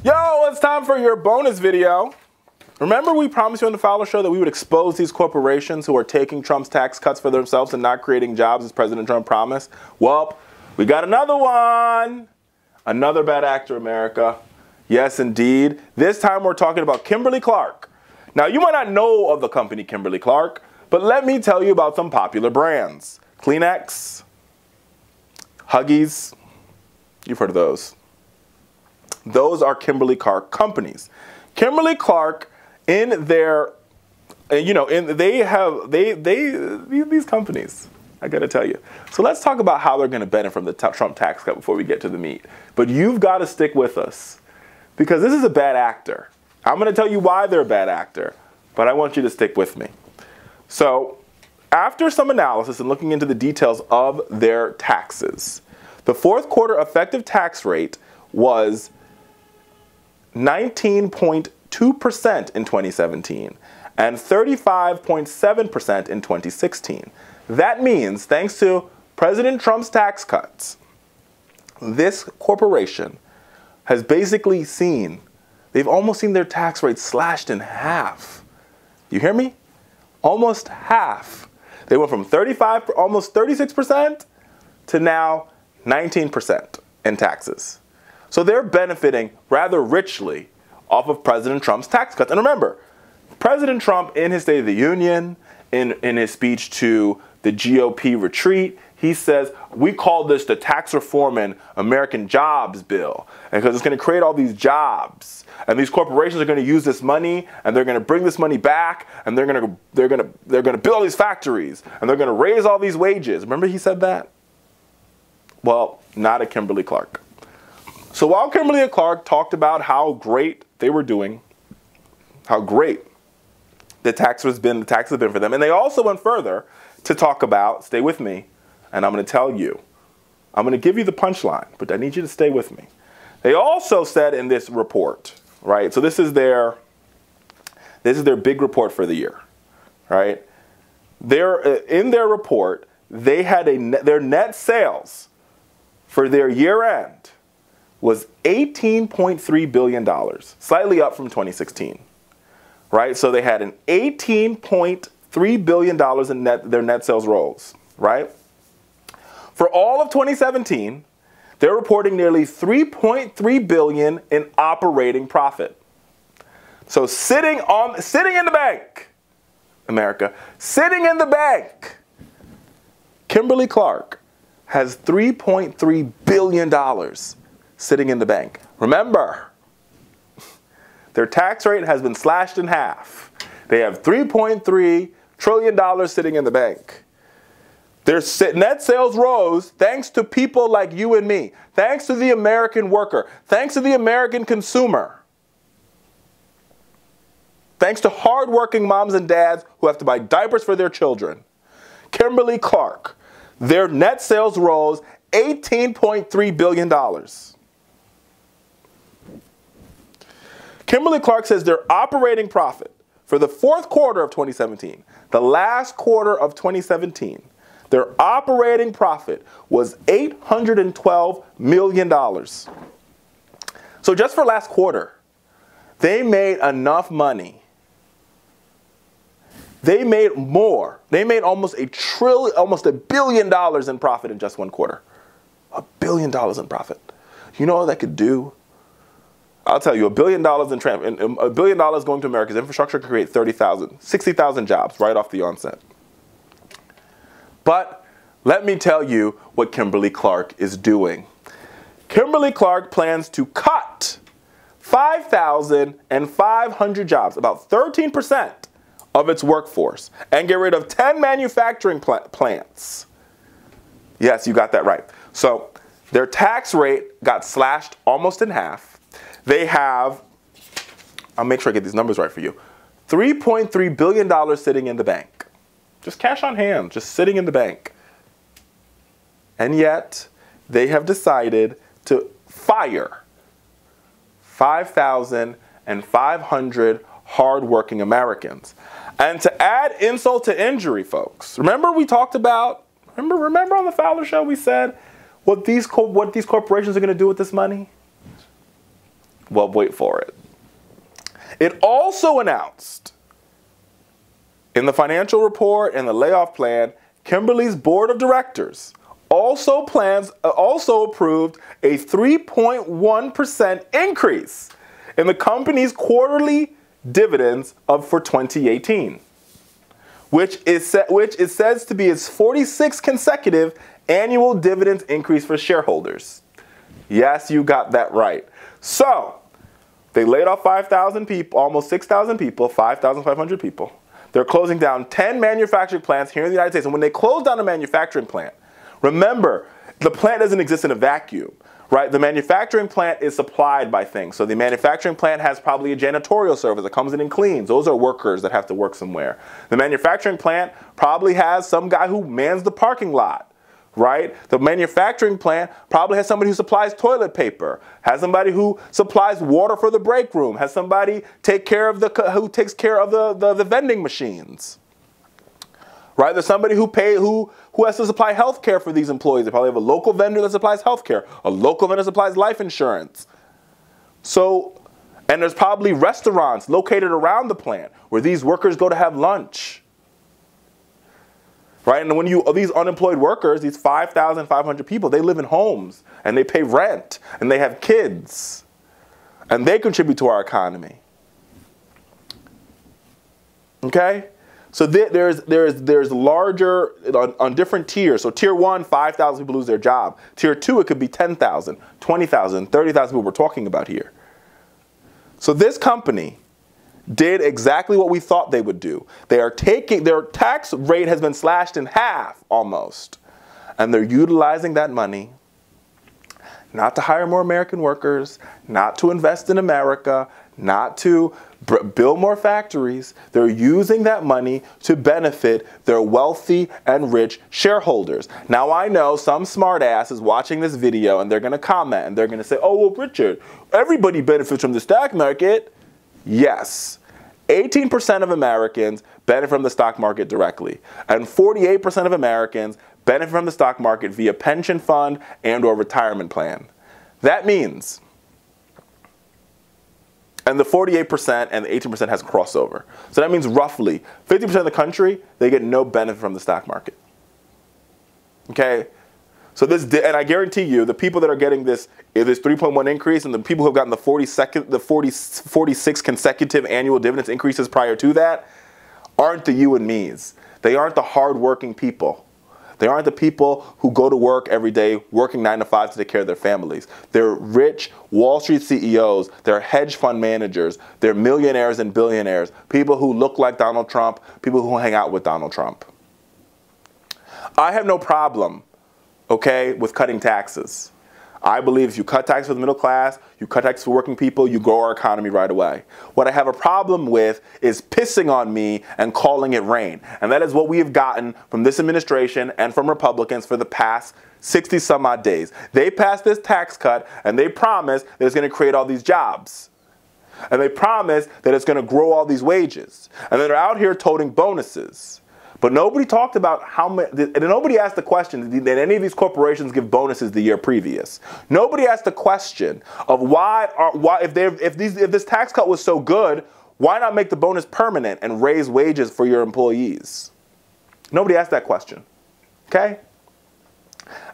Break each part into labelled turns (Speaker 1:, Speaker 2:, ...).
Speaker 1: Yo, it's time for your bonus video. Remember we promised you on the Fowler Show that we would expose these corporations who are taking Trump's tax cuts for themselves and not creating jobs as President Trump promised? Well, we got another one. Another bad actor, America. Yes, indeed. This time we're talking about Kimberly-Clark. Now, you might not know of the company Kimberly-Clark, but let me tell you about some popular brands. Kleenex, Huggies, you've heard of those. Those are Kimberly-Clark companies. Kimberly-Clark, in their, these companies, I gotta tell you. So let's talk about how they're gonna benefit from the Trump tax cut before we get to the meat. But you've gotta stick with us because this is a bad actor. I'm gonna tell you why they're a bad actor, but I want you to stick with me. So after some analysis and looking into the details of their taxes, the fourth quarter effective tax rate was 19.2% in 2017 and 35.7% in 2016. That means, thanks to President Trump's tax cuts, this corporation has basically they've almost seen their tax rate slashed in half. You hear me? Almost half. They went from almost 36% to now 19% in taxes. So they're benefiting rather richly off of President Trump's tax cuts. And remember, President Trump, in his State of the Union, in his speech to the GOP retreat, he says, we call this the Tax Reform and American Jobs Bill, because it's going to create all these jobs. And these corporations are going to use this money, and they're going to bring this money back, and they're going to build all these factories, and they're going to raise all these wages. Remember he said that? Well, not at Kimberly-Clark. So while Kimberly-Clark talked about how great they were doing, how great the tax has been for them, and they also went further to talk about, stay with me, and I'm going to tell you, I'm going to give you the punchline, but I need you to stay with me. They also said in this report, right? So this is their big report for the year, right? In their report, they had their net sales for their year end was $18.3 billion, slightly up from 2016, right? So they had an $18.3 billion in their net sales rose, right? For all of 2017, they're reporting nearly $3.3 billion in operating profit. So sitting in the bank, America, sitting in the bank, Kimberly-Clark has $3.3 billion sitting in the bank. Remember, their tax rate has been slashed in half. They have $3.3 trillion sitting in the bank. Their net sales rose thanks to people like you and me, thanks to the American worker, thanks to the American consumer, thanks to hardworking moms and dads who have to buy diapers for their children. Kimberly-Clark, their net sales rose $18.3 billion. Kimberly-Clark says their operating profit for the fourth quarter of 2017, the last quarter of 2017, their operating profit was $812 million. So just for last quarter, they made enough money. They made more. They made almost $1 billion in profit in just one quarter. $1 billion in profit. You know what that could do? I'll tell you, $1 billion $1 billion going to America's infrastructure could create 60,000 jobs right off the onset. But let me tell you what Kimberly-Clark is doing. Kimberly-Clark plans to cut 5,500 jobs, about 13% of its workforce, and get rid of 10 manufacturing plants. Yes, you got that right. So their tax rate got slashed almost in half. They have, I'll make sure I get these numbers right for you, $3.3 billion sitting in the bank. Just cash on hand, just sitting in the bank. And yet, they have decided to fire 5,500 hardworking Americans. And to add insult to injury, folks, remember we talked about, remember on the Fowler Show we said what these corporations are going to do with this money? Well, wait for it. It also announced in the financial report and the layoff plan, Kimberly's board of directors also approved a 3.1% increase in the company's quarterly dividends for 2018, which is said to be its 46th consecutive annual dividends increase for shareholders. Yes, you got that right. So, they laid off 5,000 people, almost 6,000 people, 5,500 people. They're closing down 10 manufacturing plants here in the United States. And when they close down a manufacturing plant, remember, the plant doesn't exist in a vacuum, right? The manufacturing plant is supplied by things. So the manufacturing plant has probably a janitorial service that comes in and cleans. Those are workers that have to work somewhere. The manufacturing plant probably has some guy who mans the parking lot. Right? The manufacturing plant probably has somebody who supplies toilet paper, has somebody who supplies water for the break room, has somebody who takes care of the vending machines. Right? There's somebody who has to supply health care for these employees. They probably have a local vendor that supplies health care, a local vendor that supplies life insurance. So, and there's probably restaurants located around the plant where these workers go to have lunch. Right? And when these unemployed workers, these 5,500 people, they live in homes and they pay rent and they have kids and they contribute to our economy. Okay? So there's larger, on different tiers. So tier 1, 5,000 people lose their job. Tier 2, it could be 10,000, 20,000, 30,000 people we're talking about here. So this company did exactly what we thought they would do. Their tax rate has been slashed in half almost. And they're utilizing that money not to hire more American workers, not to invest in America, not to build more factories. They're using that money to benefit their wealthy and rich shareholders. Now I know some smart ass is watching this video and they're going to comment and they're going to say, oh, well, Richard, everybody benefits from the stock market. Yes. 18% of Americans benefit from the stock market directly, and 48% of Americans benefit from the stock market via pension fund and or retirement plan. That means, and the 48% and the 18% has crossover. So that means roughly 50% of the country, they get no benefit from the stock market. Okay? So and I guarantee you, the people that are getting this 3.1 increase and the people who have gotten the 46 consecutive annual dividends increases prior to that aren't the you and me's. They aren't the hardworking people. They aren't the people who go to work every day working 9 to 5 to take care of their families. They're rich Wall Street CEOs. They're hedge fund managers. They're millionaires and billionaires. People who look like Donald Trump. People who hang out with Donald Trump. I have no problem, okay, with cutting taxes. I believe if you cut taxes for the middle class, you cut taxes for working people, you grow our economy right away. What I have a problem with is pissing on me and calling it rain. And that is what we have gotten from this administration and from Republicans for the past 60 some odd days. They passed this tax cut and they promised that it's going to create all these jobs. And they promised that it's going to grow all these wages. And then they're out here toting bonuses. But nobody talked about how many, and nobody asked the question, did any of these corporations give bonuses the year previous? Nobody asked the question of if this tax cut was so good, why not make the bonus permanent and raise wages for your employees? Nobody asked that question, okay?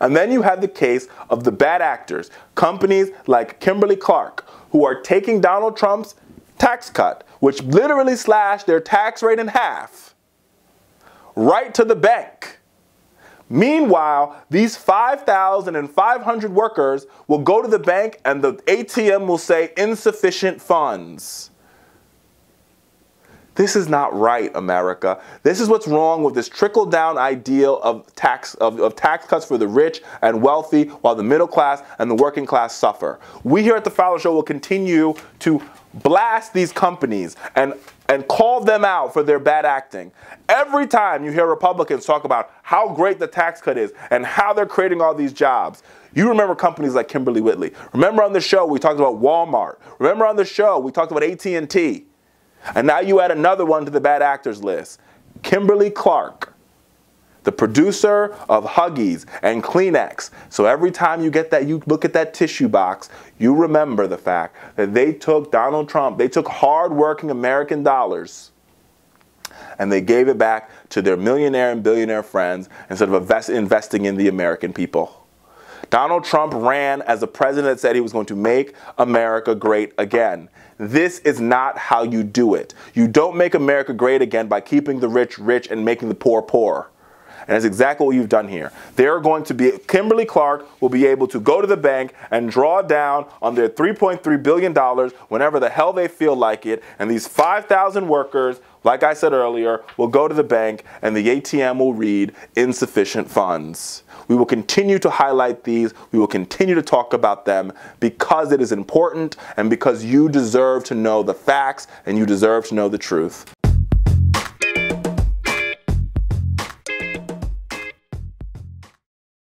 Speaker 1: And then you had the case of the bad actors, companies like Kimberly-Clark, who are taking Donald Trump's tax cut, which literally slashed their tax rate in half, right to the bank. Meanwhile, these 5,500 workers will go to the bank and the ATM will say insufficient funds. This is not right, America. This is what's wrong with this trickle-down ideal of tax cuts for the rich and wealthy while the middle class and the working class suffer. We here at The Fowler Show will continue to blast these companies and call them out for their bad acting. Every time you hear Republicans talk about how great the tax cut is and how they're creating all these jobs, you remember companies like Kimberly-Whitley. Remember on the show we talked about Walmart. Remember on the show we talked about AT&T. And now you add another one to the bad actors list, Kimberly-Clark. the producer of Huggies and Kleenex. So every time you get that, you look at that tissue box, you remember the fact that they took Donald Trump, they took hard-working American dollars, and they gave it back to their millionaire and billionaire friends instead of investing in the American people. Donald Trump ran as a president that said he was going to make America great again. This is not how you do it. You don't make America great again by keeping the rich rich and making the poor poor. And that's exactly what you've done here. They're going to be, Kimberly-Clark will be able to go to the bank and draw down on their $3.3 billion whenever the hell they feel like it. And these 5,000 workers, like I said earlier, will go to the bank and the ATM will read insufficient funds. We will continue to highlight these. We will continue to talk about them because it is important and because you deserve to know the facts and you deserve to know the truth.